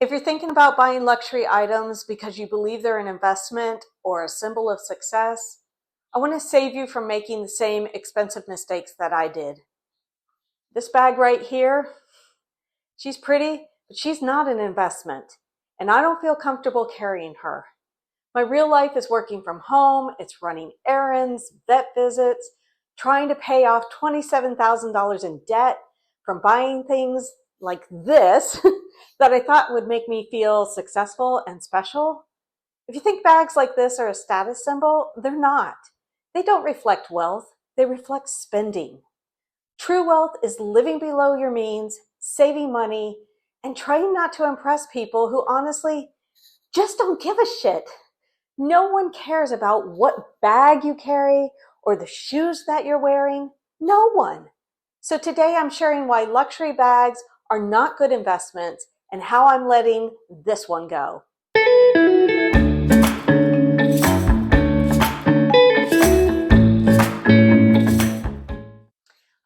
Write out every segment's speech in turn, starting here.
If you're thinking about buying luxury items because you believe they're an investment or a symbol of success, I want to save you from making the same expensive mistakes that I did. This bag right here, she's pretty, but she's not an investment, and I don't feel comfortable carrying her. My real life is working from home, it's running errands, vet visits, trying to pay off $27,000 in debt from buying things like this that I thought would make me feel successful and special. If you think bags like this are a status symbol, they're not. They don't reflect wealth, they reflect spending. True wealth is living below your means, saving money, and trying not to impress people who honestly just don't give a shit. No one cares about what bag you carry or the shoes that you're wearing. No one. So today I'm sharing why luxury bags are not good investments and how I'm letting this one go.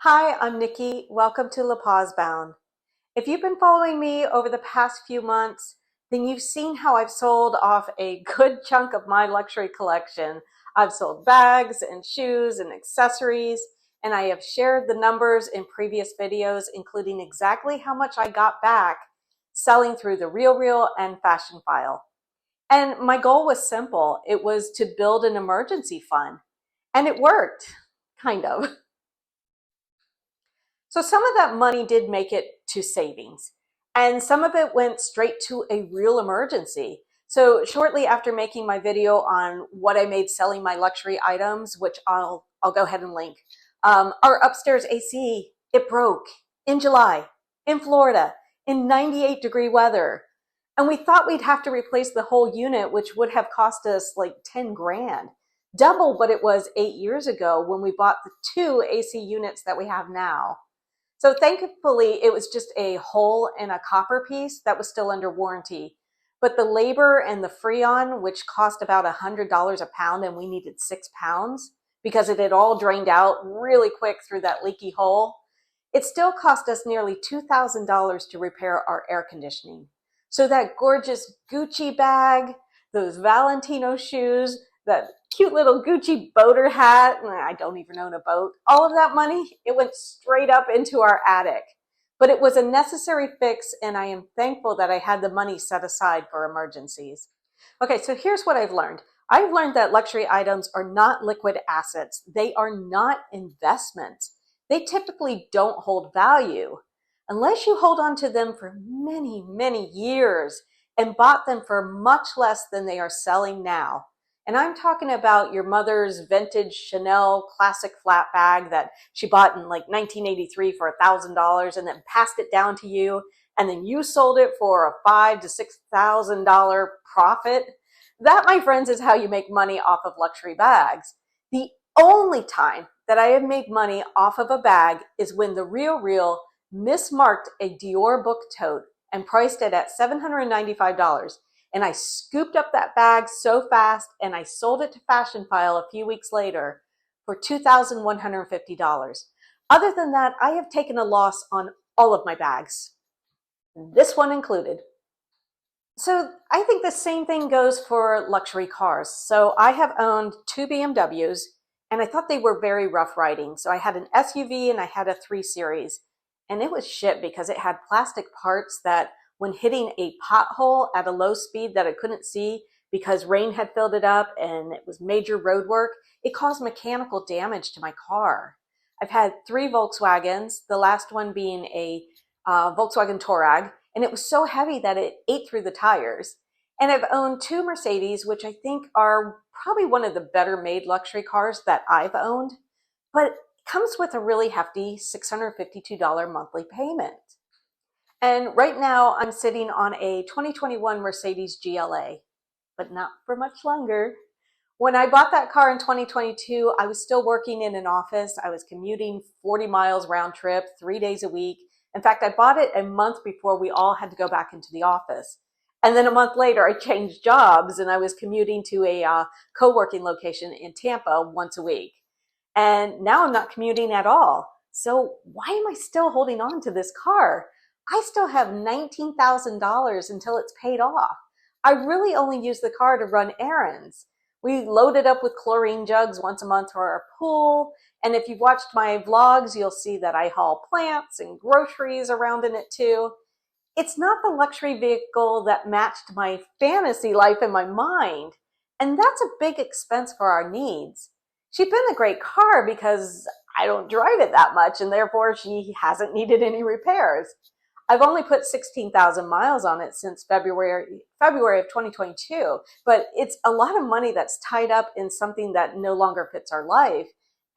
Hi, I'm Nikki. Welcome to La Paz Bound. If you've been following me over the past few months, then you've seen how I've sold off a good chunk of my luxury collection. I've sold bags and shoes and accessories, and I have shared the numbers in previous videos, including exactly how much I got back selling through the RealReal and Fashion File. And my goal was simple. It was to build an emergency fund, and it worked, kind of. So some of that money did make it to savings, and some of it went straight to a real emergency. So shortly after making my video on what I made selling my luxury items, which I'll go ahead and link, our upstairs AC, it broke in July in Florida in 98-degree weather. And we thought we'd have to replace the whole unit, which would have cost us like 10 grand. Double what it was 8 years ago when we bought the 2 AC units that we have now. So thankfully, it was just a hole in a copper piece that was still under warranty. But the labor and the Freon, which cost about $100 a pound, and we needed 6 pounds because it had all drained out really quick through that leaky hole, it still cost us nearly $2,000 to repair our air conditioning. So that gorgeous Gucci bag, those Valentino shoes, that cute little Gucci boater hat, I don't even own a boat, all of that money, it went straight up into our attic. But it was a necessary fix, and I am thankful that I had the money set aside for emergencies. Okay, so here's what I've learned. I've learned that luxury items are not liquid assets. They are not investments. They typically don't hold value unless you hold on to them for many, many years and bought them for much less than they are selling now. And I'm talking about your mother's vintage Chanel classic flat bag that she bought in like 1983 for $1,000 and then passed it down to you, and then you sold it for a $5,000 to $6,000 profit. That, my friends, is how you make money off of luxury bags. The only time that I have made money off of a bag is when the RealReal mismarked a Dior book tote and priced it at $795. And I scooped up that bag so fast and I sold it to Fashion File a few weeks later for $2,150. Other than that, I have taken a loss on all of my bags, this one included. So I think the same thing goes for luxury cars. So I have owned 2 BMWs, and I thought they were very rough riding. So I had an SUV and I had a 3 Series, and it was shit because it had plastic parts that when hitting a pothole at a low speed that I couldn't see because rain had filled it up and it was major road work, it caused mechanical damage to my car. I've had 3 Volkswagens, the last one being a Volkswagen Touareg, and it was so heavy that it ate through the tires. And I've owned 2 Mercedes, which I think are probably one of the better made luxury cars that I've owned, but it comes with a really hefty $652 monthly payment. And right now I'm sitting on a 2021 Mercedes GLA, but not for much longer. When I bought that car in 2022, I was still working in an office. I was commuting 40 miles round trip, 3 days a week. In fact, I bought it a month before we all had to go back into the office. And then a month later, I changed jobs and I was commuting to a co-working location in Tampa once a week. And now I'm not commuting at all. So why am I still holding on to this car? I still have $19,000 until it's paid off. I really only use the car to run errands. We load it up with chlorine jugs once a month for our pool. And if you've watched my vlogs, you'll see that I haul plants and groceries around in it too. It's not the luxury vehicle that matched my fantasy life in my mind. And that's a big expense for our needs. She's been a great car because I don't drive it that much, and therefore she hasn't needed any repairs. I've only put 16,000 miles on it since February of 2022, but it's a lot of money that's tied up in something that no longer fits our life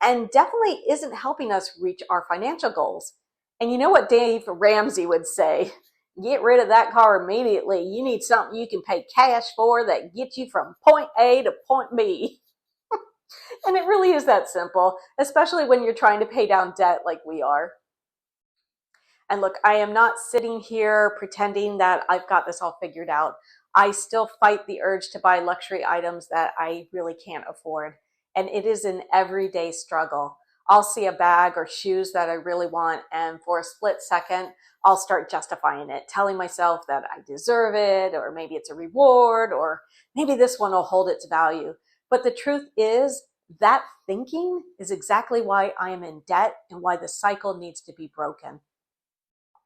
and definitely isn't helping us reach our financial goals. And you know what Dave Ramsey would say? Get rid of that car immediately. You need something you can pay cash for that gets you from point A to point B. And it really is that simple, especially when you're trying to pay down debt like we are. And look, I am not sitting here pretending that I've got this all figured out. I still fight the urge to buy luxury items that I really can't afford. And it is an everyday struggle. I'll see a bag or shoes that I really want, and for a split second, I'll start justifying it, telling myself that I deserve it, or maybe it's a reward, or maybe this one will hold its value. But the truth is, that thinking is exactly why I am in debt and why the cycle needs to be broken.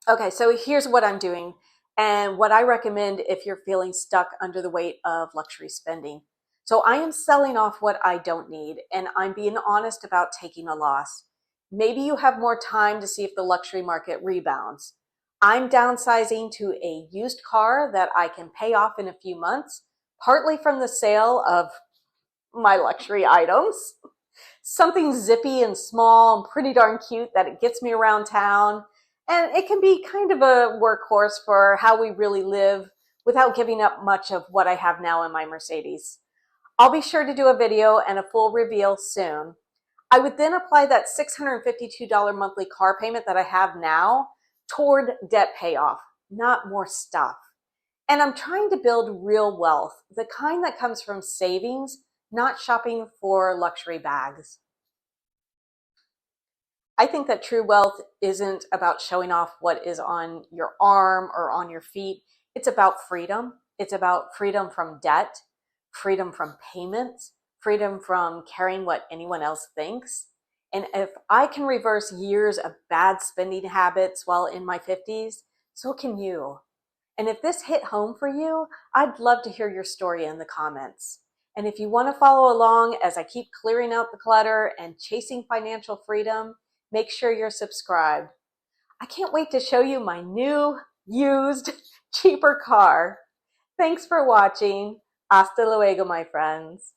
Okay, so here's what I'm doing and what I recommend if you're feeling stuck under the weight of luxury spending. So I am selling off what I don't need, and I'm being honest about taking a loss. Maybe you have more time to see if the luxury market rebounds. I'm downsizing to a used car that I can pay off in a few months, partly from the sale of my luxury items. Something zippy and small and pretty darn cute that it gets me around town. And it can be kind of a workhorse for how we really live without giving up much of what I have now in my Mercedes. I'll be sure to do a video and a full reveal soon. I would then apply that $652 monthly car payment that I have now toward debt payoff, not more stuff. And I'm trying to build real wealth, the kind that comes from savings, not shopping for luxury bags. I think that true wealth isn't about showing off what is on your arm or on your feet. It's about freedom. It's about freedom from debt, freedom from payments, freedom from caring what anyone else thinks. And if I can reverse years of bad spending habits while in my 50s, so can you. And if this hit home for you, I'd love to hear your story in the comments. And if you want to follow along as I keep clearing out the clutter and chasing financial freedom, make sure you're subscribed. I can't wait to show you my new, used, cheaper car. Thanks for watching. Hasta luego, my friends.